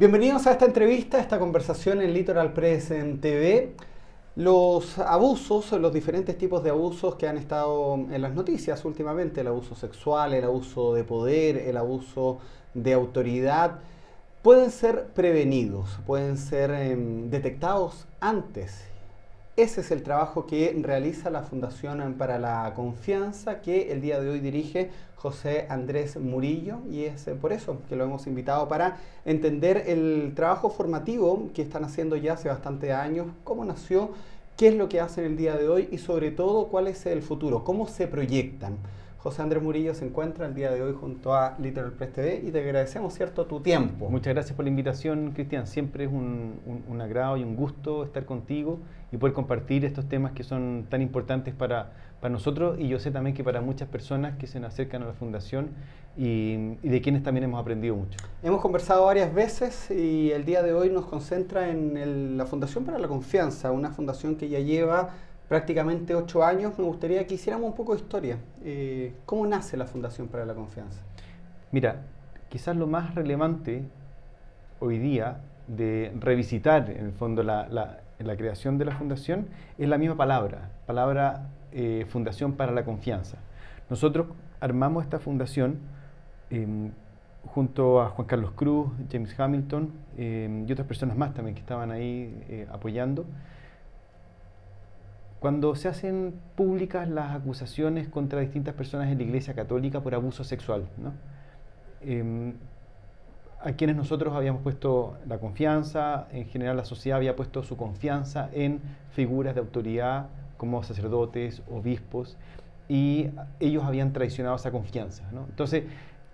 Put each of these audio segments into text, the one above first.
Bienvenidos a esta entrevista, a esta conversación en Litoral Press en TV. Los abusos, los diferentes tipos de abusos que han estado en las noticias últimamente, el abuso sexual, el abuso de poder, el abuso de autoridad, pueden ser prevenidos, pueden ser detectados antes. Ese es el trabajo que realiza la Fundación para la Confianza, que el día de hoy dirige José Andrés Murillo, y es por eso que lo hemos invitado para entender el trabajo formativo que están haciendo ya hace bastantes años, cómo nació, qué es lo que hacen el día de hoy y sobre todo cuál es el futuro, cómo se proyectan. José Andrés Murillo se encuentra el día de hoy junto a Litoral Press TV y te agradecemos, ¿cierto?, tu tiempo. Muchas gracias por la invitación, Cristian. Siempre es un agrado y un gusto estar contigo y poder compartir estos temas que son tan importantes para nosotros, y yo sé también que para muchas personas que se nos acercan a la Fundación y de quienes también hemos aprendido mucho. Hemos conversado varias veces y el día de hoy nos concentra en la Fundación para la Confianza, una fundación que ya lleva prácticamente 8 años. Me gustaría que hiciéramos un poco de historia. ¿Cómo nace la Fundación para la Confianza? Mira, quizás lo más relevante hoy día de revisitar en el fondo la creación de la Fundación es la misma palabra Fundación para la Confianza. Nosotros armamos esta fundación junto a Juan Carlos Cruz, James Hamilton y otras personas más también que estaban ahí apoyando. Cuando se hacen públicas las acusaciones contra distintas personas en la Iglesia Católica por abuso sexual, ¿no? A quienes nosotros habíamos puesto la confianza, en general la sociedad había puesto su confianza en figuras de autoridad como sacerdotes, obispos, y ellos habían traicionado esa confianza, ¿no? Entonces,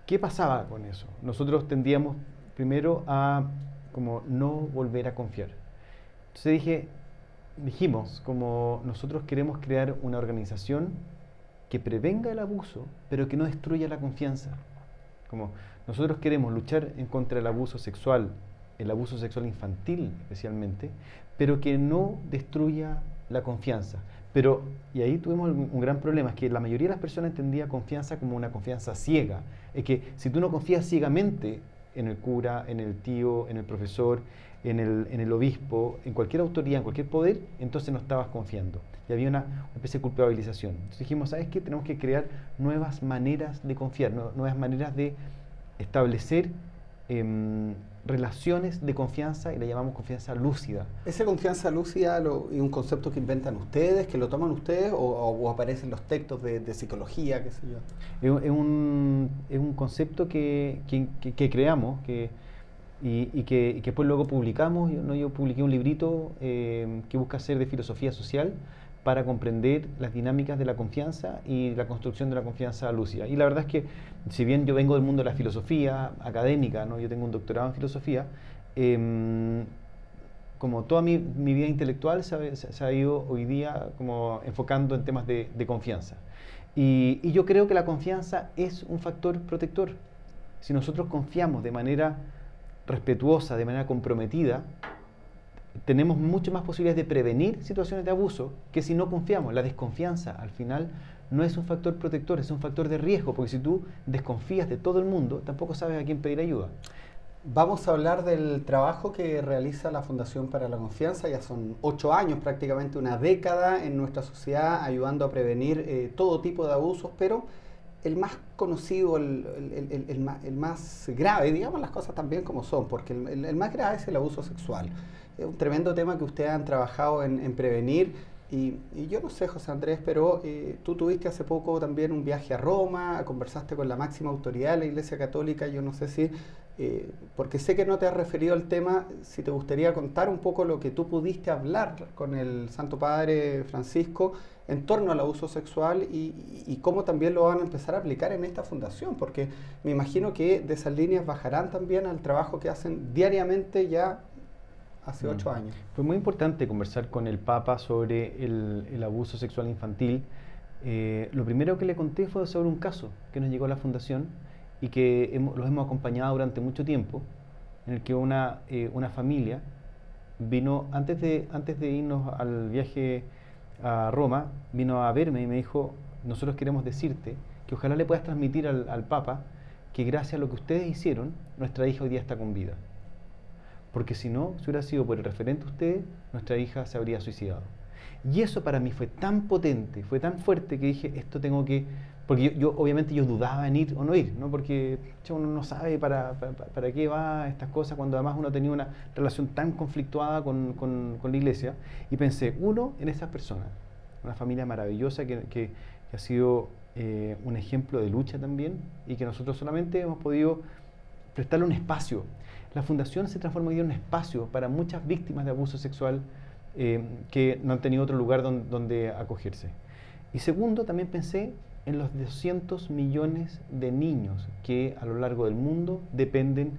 ¿qué pasaba con eso? Nosotros tendíamos primero a como no volver a confiar. Entonces dijimos, como nosotros queremos crear una organización que prevenga el abuso, pero que no destruya la confianza. Como nosotros queremos luchar en contra del abuso sexual, el abuso sexual infantil especialmente, pero que no destruya la confianza. Y ahí tuvimos un gran problema, es que la mayoría de las personas entendía confianza como una confianza ciega. Es que si tú no confías ciegamente en el cura, en el tío, en el profesor, en el obispo, en cualquier autoridad, en cualquier poder, entonces no estabas confiando. Y había una especie de culpabilización. Entonces dijimos, ¿sabes qué? Tenemos que crear nuevas maneras de confiar, nuevas maneras de establecer relaciones de confianza, y la llamamos confianza lúcida. ¿Esa confianza lúcida es un concepto que inventan ustedes, que lo toman ustedes, o aparecen los textos de psicología, qué sé yo? Es un concepto que creamos, y que después luego publicamos. Yo publiqué un librito que busca ser de filosofía social para comprender las dinámicas de la confianza y la construcción de la confianza lúcida. Y la verdad es que, si bien yo vengo del mundo de la filosofía académica, ¿no? Yo tengo un doctorado en filosofía, como toda mi vida intelectual se ha ido hoy día como enfocando en temas de confianza. Y yo creo que la confianza es un factor protector. Si nosotros confiamos de manera respetuosa, de manera comprometida, tenemos mucho más posibilidades de prevenir situaciones de abuso que si no confiamos. La desconfianza al final no es un factor protector, es un factor de riesgo, porque si tú desconfías de todo el mundo, tampoco sabes a quién pedir ayuda. Vamos a hablar del trabajo que realiza la Fundación para la Confianza. Ya son 8 años, prácticamente una década en nuestra sociedad, ayudando a prevenir todo tipo de abusos, pero el más conocido, el más grave, digamos las cosas también como son, porque el más grave es el abuso sexual. Es un tremendo tema que ustedes han trabajado en prevenir. Y yo no sé, José Andrés, pero tú tuviste hace poco también un viaje a Roma, conversaste con la máxima autoridad de la Iglesia Católica. Yo no sé si, porque sé que no te has referido al tema, si te gustaría contar un poco lo que tú pudiste hablar con el Santo Padre Francisco en torno al abuso sexual y cómo también lo van a empezar a aplicar en esta fundación, porque me imagino que de esas líneas bajarán también al trabajo que hacen diariamente ya hace 8 años. Fue muy importante conversar con el Papa sobre el abuso sexual infantil. Lo primero que le conté fue sobre un caso que nos llegó a la Fundación y que los hemos acompañado durante mucho tiempo, en el que una familia vino, antes de irnos al viaje a Roma, vino a verme y me dijo, nosotros queremos decirte que ojalá le puedas transmitir al Papa que gracias a lo que ustedes hicieron, nuestra hija hoy día está con vida. porque si no, si hubiera sido por el referente a usted, nuestra hija se habría suicidado. Y eso para mí fue tan potente, fue tan fuerte que dije, esto tengo que... Porque obviamente yo dudaba en ir o no ir, ¿no? Porque uno no sabe para qué va estas cosas cuando además uno tenía una relación tan conflictuada con la iglesia. Y pensé, uno, en esas personas, una familia maravillosa que ha sido un ejemplo de lucha también y que nosotros solamente hemos podido prestarle un espacio. La fundación se transformó en un espacio para muchas víctimas de abuso sexual que no han tenido otro lugar donde acogerse. Y segundo, también pensé en los 200 millones de niños que a lo largo del mundo dependen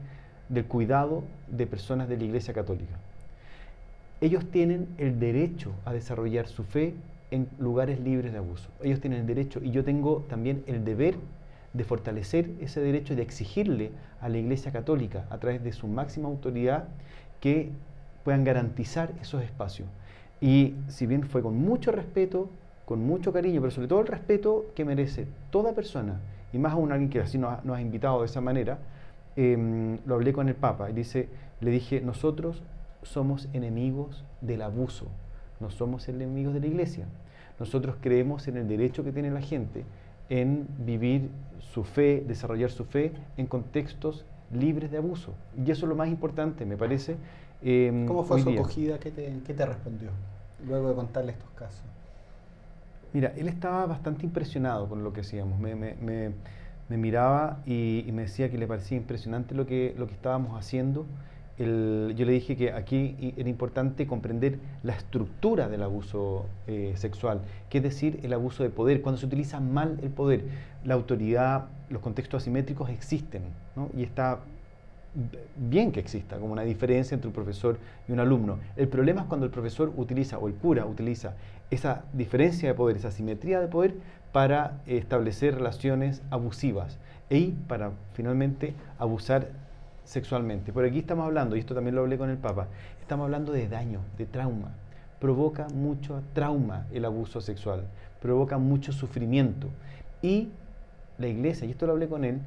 del cuidado de personas de la Iglesia Católica. Ellos tienen el derecho a desarrollar su fe en lugares libres de abuso. Ellos tienen el derecho y yo tengo también el deber de fortalecer ese derecho y de exigirle a la Iglesia Católica, a través de su máxima autoridad, que puedan garantizar esos espacios. Y si bien fue con mucho respeto, con mucho cariño, pero sobre todo el respeto que merece toda persona, y más aún alguien que así nos ha invitado de esa manera, lo hablé con el Papa y le dije, nosotros somos enemigos del abuso, no somos enemigos de la Iglesia. Nosotros creemos en el derecho que tiene la gente en vivir su fe, desarrollar su fe en contextos libres de abuso. Y eso es lo más importante, me parece. ¿Cómo fue su acogida? ¿Qué te respondió luego de contarle estos casos? Mira, él estaba bastante impresionado con lo que hacíamos. Me miraba y me decía que le parecía impresionante lo que estábamos haciendo. Yo le dije que aquí era importante comprender la estructura del abuso sexual, que es decir, el abuso de poder, cuando se utiliza mal el poder. La autoridad, los contextos asimétricos existen, ¿no? Y está bien que exista como una diferencia entre un profesor y un alumno. El problema es cuando el profesor utiliza, o el cura utiliza, esa diferencia de poder, esa asimetría de poder para establecer relaciones abusivas y para finalmente abusar sexualmente. Por aquí estamos hablando, y esto también lo hablé con el Papa, estamos hablando de daño, de trauma. Provoca mucho trauma el abuso sexual, provoca mucho sufrimiento. Y la Iglesia, y esto lo hablé con él,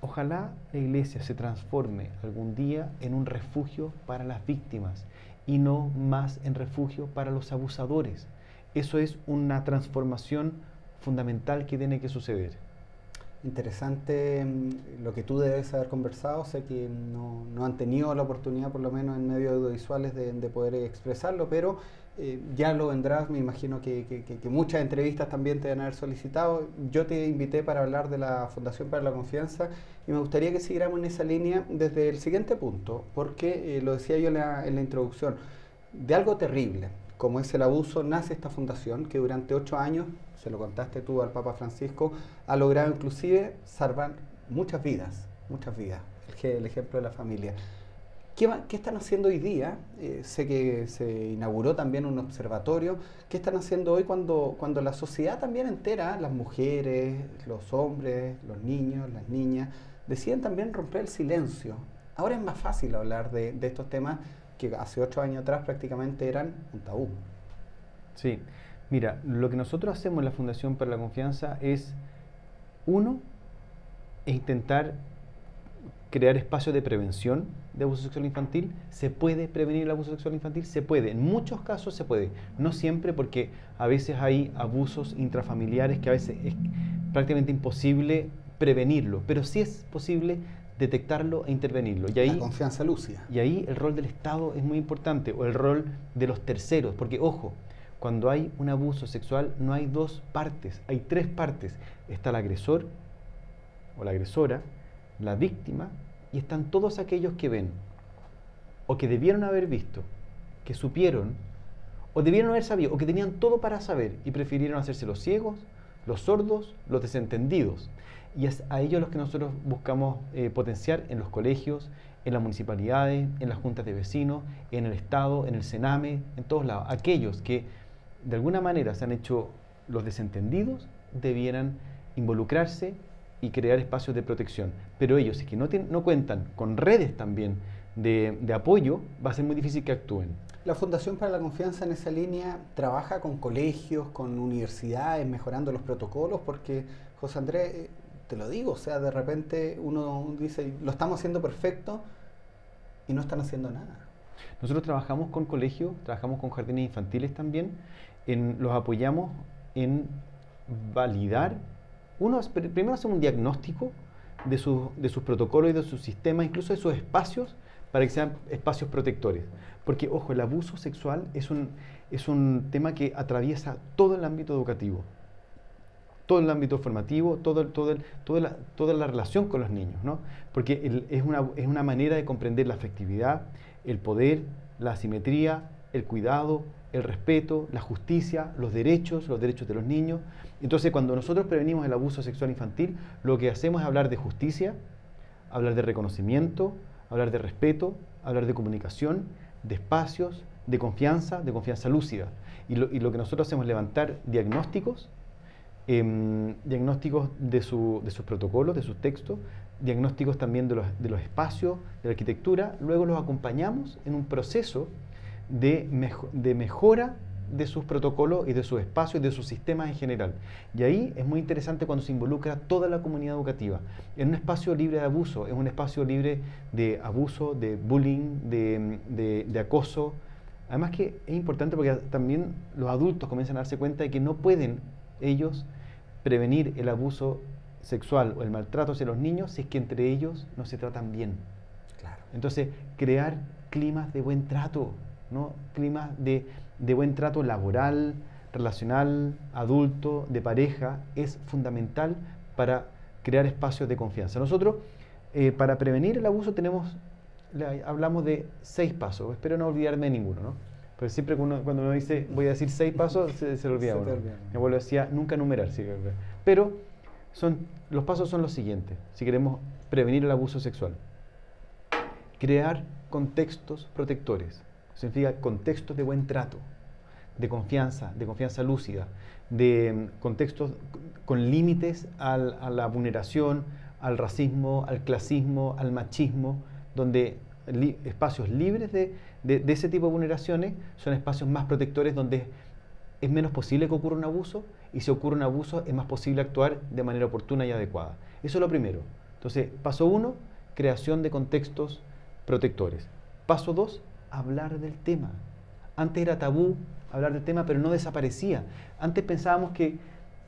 ojalá la Iglesia se transforme algún día en un refugio para las víctimas y no más en refugio para los abusadores. Eso es una transformación fundamental que tiene que suceder. Interesante lo que tú debes haber conversado. Sé que no han tenido la oportunidad, por lo menos en medios audiovisuales, de poder expresarlo, pero ya lo vendrás. Me imagino que muchas entrevistas también te van a haber solicitado. Yo te invité para hablar de la Fundación para la Confianza y me gustaría que siguiéramos en esa línea desde el siguiente punto, porque lo decía yo en la introducción, de algo terrible como es el abuso nace esta fundación que durante 8 años, se lo contaste tú al Papa Francisco, ha logrado inclusive salvar muchas vidas, el ejemplo de la familia. ¿Qué están haciendo hoy día? Sé que se inauguró también un observatorio. ¿Qué están haciendo hoy cuando la sociedad también entera, las mujeres, los hombres, los niños, las niñas, deciden también romper el silencio? Ahora es más fácil hablar de estos temas que hace 8 años atrás prácticamente eran un tabú. Sí, mira, lo que nosotros hacemos en la Fundación para la Confianza es, uno, es intentar crear espacios de prevención de abuso sexual infantil. ¿Se puede prevenir el abuso sexual infantil? Se puede, en muchos casos se puede, no siempre, porque a veces hay abusos intrafamiliares que a veces es prácticamente imposible prevenirlo, pero sí es posible detectarlo e intervenirlo. Y ahí, la confianza lúcida. Y ahí el rol del Estado es muy importante, o el rol de los terceros, porque ojo, cuando hay un abuso sexual no hay 2 partes, hay 3 partes. Está el agresor o la agresora, la víctima, y están todos aquellos que ven, o que debieron haber visto, que supieron, o debieron haber sabido, o que tenían todo para saber y prefirieron hacerse los ciegos, los sordos, los desentendidos. Y es a ellos los que nosotros buscamos potenciar en los colegios, en las municipalidades, en las juntas de vecinos, en el Estado, en el Sename, en todos lados. Aquellos que de alguna manera se han hecho los desentendidos debieran involucrarse y crear espacios de protección. Pero ellos, si que no cuentan con redes también de apoyo, va a ser muy difícil que actúen. La Fundación para la Confianza en esa línea trabaja con colegios, con universidades, mejorando los protocolos, porque, José Andrés, te lo digo, o sea, de repente uno dice, lo estamos haciendo perfecto, Y no están haciendo nada. Nosotros trabajamos con colegios, trabajamos con jardines infantiles también, los apoyamos en validar, primero hacemos un diagnóstico de sus protocolos y de sus sistemas, incluso de sus espacios, para que sean espacios protectores. Porque, ojo, el abuso sexual es un tema que atraviesa todo el ámbito educativo, todo el ámbito formativo, toda la relación con los niños, ¿no? Porque es una manera de comprender la afectividad, el poder, la asimetría, el cuidado, el respeto, la justicia, los derechos de los niños. Entonces, cuando nosotros prevenimos el abuso sexual infantil, lo que hacemos es hablar de justicia, hablar de reconocimiento, hablar de respeto, hablar de comunicación, de espacios, de confianza lúcida. Y lo que nosotros hacemos es levantar diagnósticos, diagnósticos de sus protocolos, de sus textos, diagnósticos también de los espacios, de la arquitectura. Luego los acompañamos en un proceso de mejora de sus protocolos y de sus espacios y de sus sistemas en general. Y ahí es muy interesante cuando se involucra toda la comunidad educativa. En un espacio libre de abuso, es un espacio libre de abuso, de bullying, de acoso. Además que es importante porque también los adultos comienzan a darse cuenta de que no pueden ellos prevenir el abuso sexual o el maltrato hacia los niños si es que entre ellos no se tratan bien. Claro. Entonces, crear climas de buen trato, ¿no? Climas de buen trato laboral, relacional, adulto, de pareja, es fundamental para crear espacios de confianza. Nosotros, para prevenir el abuso, hablamos de 6 pasos. Espero no olvidarme de ninguno, ¿no? Porque siempre cuando uno dice, voy a decir 6 pasos, se le olvida uno. Mi abuelo decía, nunca numerar. ¿Sí? Pero los pasos son los siguientes, si queremos prevenir el abuso sexual. Crear contextos protectores. Significa contextos de buen trato, de confianza lúcida, de contextos con límites a la vulneración, al racismo, al clasismo, al machismo, donde espacios libres de ese tipo de vulneraciones son espacios más protectores donde es menos posible que ocurra un abuso, y si ocurre un abuso es más posible actuar de manera oportuna y adecuada. Eso es lo primero. Entonces, paso 1, creación de contextos protectores. Paso 2, hablar del tema. Antes era tabú hablar del tema, pero no desaparecía. Antes pensábamos que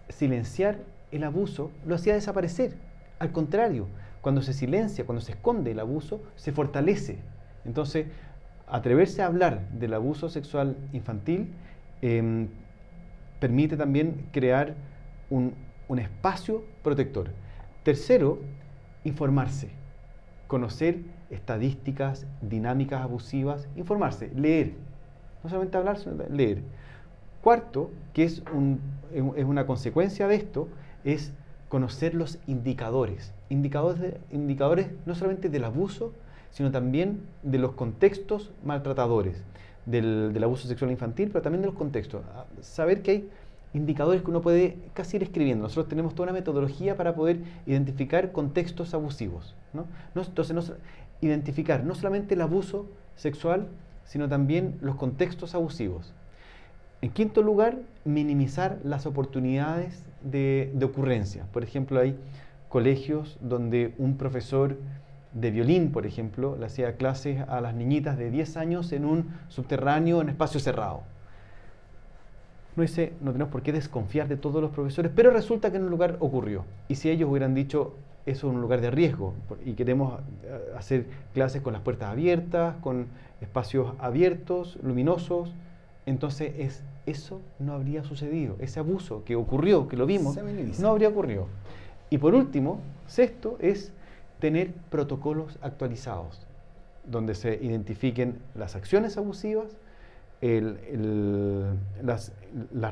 silenciar el abuso lo hacía desaparecer. Al contrario, cuando se silencia, cuando se esconde el abuso, se fortalece. Entonces, atreverse a hablar del abuso sexual infantil permite también crear un espacio protector. Tercero, informarse, conocer estadísticas, dinámicas abusivas, informarse, leer, no solamente hablar, sino leer. Cuarto, que es una consecuencia de esto, es conocer los indicadores no solamente del abuso, sino también de los contextos maltratadores, del abuso sexual infantil, pero también de los contextos. Saber que hay indicadores que uno puede casi ir escribiendo. Nosotros tenemos toda una metodología para poder identificar contextos abusivos, ¿no? Entonces, identificar no solamente el abuso sexual, sino también los contextos abusivos. En quinto lugar, minimizar las oportunidades de ocurrencia. Por ejemplo, hay colegios donde un profesor de violín, por ejemplo, le hacía clases a las niñitas de 10 años en un subterráneo, en espacio cerrado. Uno dice, no tenemos por qué desconfiar de todos los profesores, pero resulta que en un lugar ocurrió. Y si ellos hubieran dicho, eso es un lugar de riesgo, y queremos hacer clases con las puertas abiertas, con espacios abiertos, luminosos, entonces eso no habría sucedido. Ese abuso que ocurrió, que lo vimos, no habría ocurrido. Y por último, sexto, es tener protocolos actualizados, donde se identifiquen las acciones abusivas, las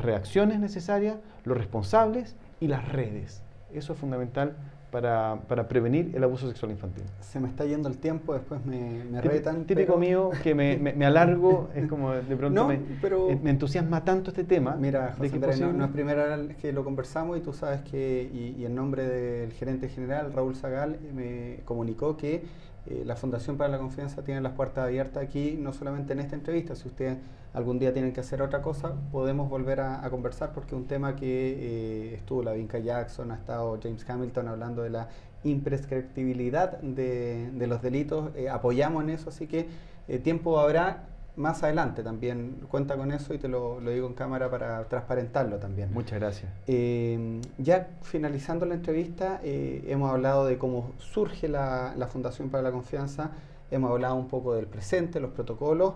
reacciones necesarias, los responsables y las redes. Eso es fundamental para prevenir el abuso sexual infantil. Se me está yendo el tiempo, después me retan. Típico mío, que me alargo, es como de pronto me entusiasma tanto este tema. Mira, José Andrés, no es primera vez que lo conversamos y tú sabes que, y en nombre del gerente general, Raúl Zagal, me comunicó que la Fundación para la Confianza tiene las puertas abiertas aquí, no solamente en esta entrevista. Si ustedes algún día tienen que hacer otra cosa, podemos volver a conversar, porque es un tema que estuvo la Vinca Jackson, ha estado James Hamilton hablando de la imprescriptibilidad de los delitos, apoyamos en eso, así que tiempo habrá más adelante también, cuenta con eso y te lo digo en cámara para transparentarlo también. Muchas gracias. Ya finalizando la entrevista, hemos hablado de cómo surge la Fundación para la Confianza, hemos hablado un poco del presente, los protocolos.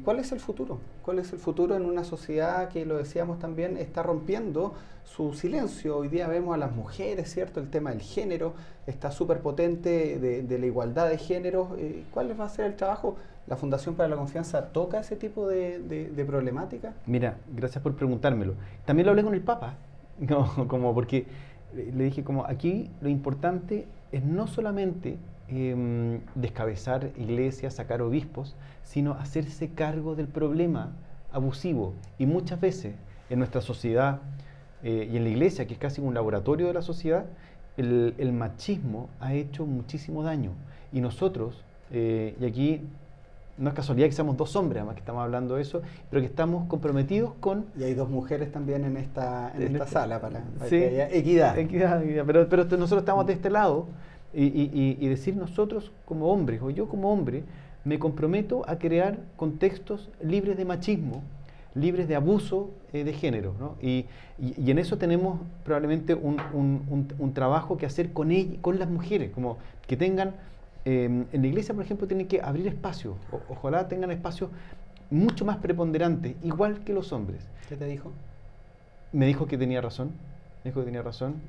¿Cuál es el futuro? ¿Cuál es el futuro en una sociedad que, lo decíamos también, está rompiendo su silencio? Hoy día vemos a las mujeres, ¿cierto? El tema del género está súper potente, de la igualdad de géneros. ¿Cuál va a ser el trabajo? ¿La Fundación para la Confianza toca ese tipo de problemática? Mira, gracias por preguntármelo. También lo hablé con el Papa, no, como porque le dije como aquí lo importante es no solamente descabezar iglesias, sacar obispos, sino hacerse cargo del problema abusivo. Y muchas veces en nuestra sociedad y en la iglesia, que es casi un laboratorio de la sociedad, el machismo ha hecho muchísimo daño. Y nosotros, y aquí no es casualidad que seamos dos hombres, además que estamos hablando de eso, pero que estamos comprometidos con... Y hay dos mujeres también en esta sala para sí, que haya equidad. Equidad, pero nosotros estamos de este lado y decir nosotros como hombres, o yo como hombre, me comprometo a crear contextos libres de machismo, libres de abuso de género, ¿no? Y en eso tenemos probablemente un trabajo que hacer con las mujeres, como que tengan... en la iglesia, por ejemplo, tienen que abrir espacios, ojalá tengan espacios mucho más preponderantes, igual que los hombres. ¿Qué te dijo? Me dijo que tenía razón,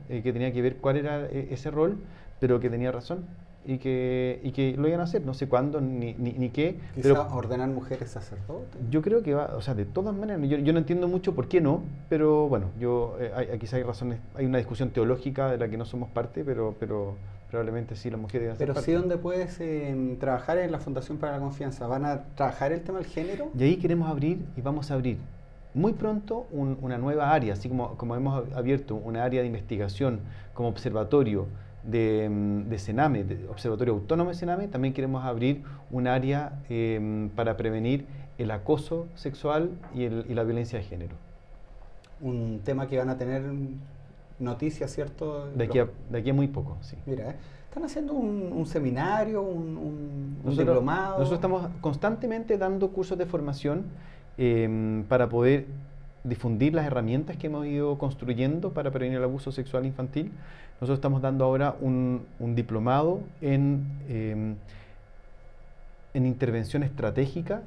que tenía que ver cuál era ese rol, pero que tenía razón y que lo iban a hacer, no sé cuándo ni qué. Quizá pero ordenar mujeres sacerdotes. yo creo que va, o sea, de todas maneras, yo no entiendo mucho por qué no, pero bueno, quizá hay razones, hay una discusión teológica de la que no somos parte, pero probablemente sí las mujeres deben ser Pero parte. sí, donde puedes trabajar en la Fundación para la Confianza, ¿van a trabajar el tema del género? Y ahí queremos abrir y vamos a abrir muy pronto una nueva área, así como hemos abierto una área de investigación como observatorio de Sename, Observatorio Autónomo de Sename, también queremos abrir un área para prevenir el acoso sexual y la violencia de género. Un tema que van a tener noticias, ¿cierto? De aquí a muy poco, sí. Mira, están haciendo un seminario, un Nosotros diplomado. Nosotros estamos constantemente dando cursos de formación para poder difundir las herramientas que hemos ido construyendo para prevenir el abuso sexual infantil. Nosotros estamos dando ahora un diplomado en intervención estratégica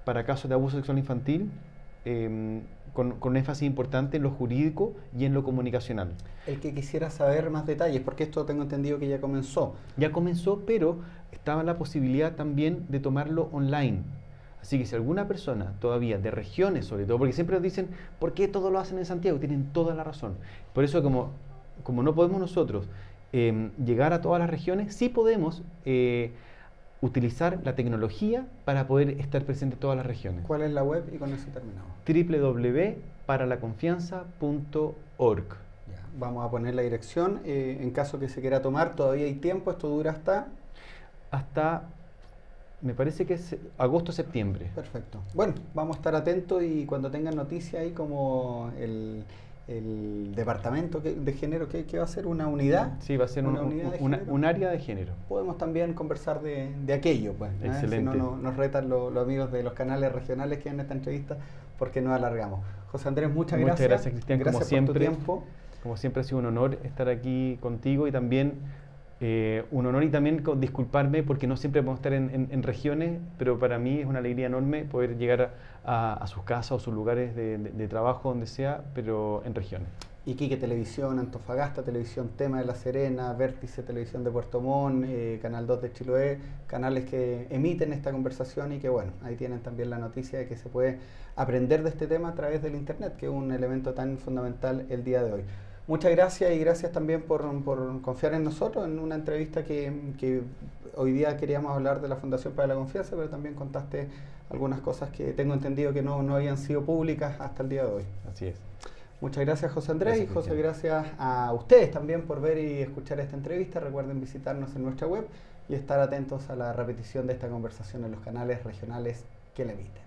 para casos de abuso sexual infantil, con énfasis importante en lo jurídico y en lo comunicacional. El que quisiera saber más detalles, porque esto tengo entendido que ya comenzó. Ya comenzó, pero estaba la posibilidad también de tomarlo online. Así que si alguna persona todavía de regiones, sobre todo, porque siempre nos dicen, ¿por qué todo lo hacen en Santiago? Tienen toda la razón. Por eso, como no podemos nosotros llegar a todas las regiones, sí podemos utilizar la tecnología para poder estar presente en todas las regiones. ¿Cuál es la web? Y con eso terminamos. www.paralaconfianza.org. Vamos a poner la dirección. En caso que se quiera tomar, todavía hay tiempo. Esto dura hasta me parece que es agosto-septiembre. Perfecto. Bueno, vamos a estar atentos y cuando tengan noticias ahí como el departamento de género, ¿qué va a ser? ¿Una unidad? Sí, va a ser un área de género. Podemos también conversar de aquello, pues. Excelente. Si no nos retan los amigos de los canales regionales que en esta entrevista, porque nos alargamos. José Andrés, muchas gracias. Muchas gracias, Cristian. Gracias como siempre, por tu tiempo. Como siempre ha sido un honor estar aquí contigo y también un honor y también disculparme porque no siempre podemos estar en regiones, pero para mí es una alegría enorme poder llegar a sus casas o sus lugares de trabajo, donde sea, pero en regiones. Iquique Televisión, Antofagasta Televisión, Tema de La Serena, Vértice Televisión de Puerto Montt, Canal 2 de Chiloé, canales que emiten esta conversación y que bueno, ahí tienen también la noticia de que se puede aprender de este tema a través del Internet, que es un elemento tan fundamental el día de hoy. Muchas gracias y gracias también por confiar en nosotros en una entrevista que hoy día queríamos hablar de la Fundación para la Confianza, pero también contaste algunas cosas que tengo entendido que no habían sido públicas hasta el día de hoy. Así es. Muchas gracias, José Andrés, Gracias, y José, Cristian. gracias a ustedes también por ver y escuchar esta entrevista. Recuerden visitarnos en nuestra web y estar atentos a la repetición de esta conversación en los canales regionales que la emiten.